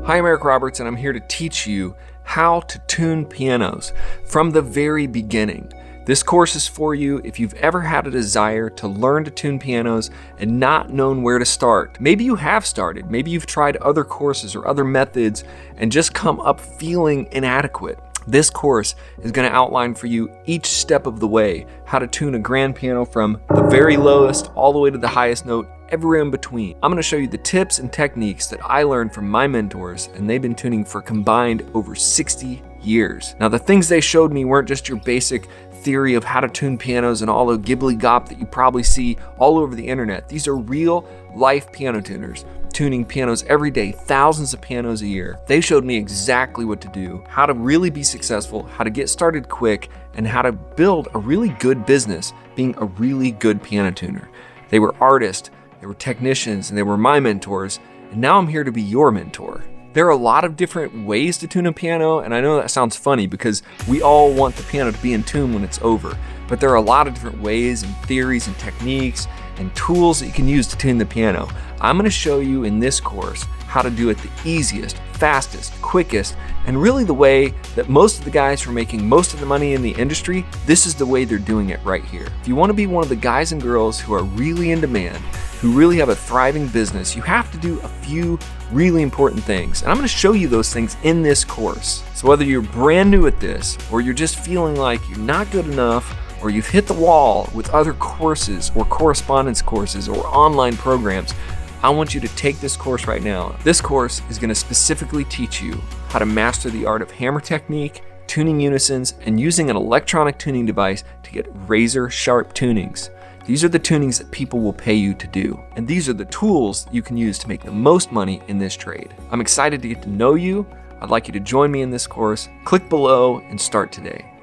Hi, I'm Eric Roberts, and I'm here to teach you how to tune pianos from the very beginning. This course is for you if you've ever had a desire to learn to tune pianos and not known where to start. Maybe you have started, maybe you've tried other courses or other methods and just come up feeling inadequate. This course is going to outline for you each step of the way how to tune a grand piano from the very lowest all the way to the highest note, everywhere in between. I'm going to show you the tips and techniques that I learned from my mentors, and they've been tuning for combined over 60 years. Now, the things they showed me weren't just your basic theory of how to tune pianos and all the gibbly gop that you probably see all over the internet. These are real life piano tuners tuning pianos every day, thousands of pianos a year. They showed me exactly what to do, how to really be successful, how to get started quick, and how to build a really good business being a really good piano tuner. They were artists, they were technicians, and they were my mentors, and now I'm here to be your mentor. There are a lot of different ways to tune a piano, and I know that sounds funny because we all want the piano to be in tune when it's over, but there are a lot of different ways and theories and techniques and tools that you can use to tune the piano. I'm going to show you in this course how to do it the easiest, fastest, quickest, and really the way that most of the guys who are making most of the money in the industry, this is the way they're doing it right here. If you want to be one of the guys and girls who are really in demand, who really have a thriving business, you have to do a few really important things. And I'm going to show you those things in this course. So whether you're brand new at this, or you're just feeling like you're not good enough, or you've hit the wall with other courses or correspondence courses or online programs, I want you to take this course right now. This course is going to specifically teach you how to master the art of hammer technique, tuning unisons, and using an electronic tuning device to get razor sharp tunings. These are the tunings that people will pay you to do. And these are the tools you can use to make the most money in this trade. I'm excited to get to know you. I'd like you to join me in this course. Click below and start today.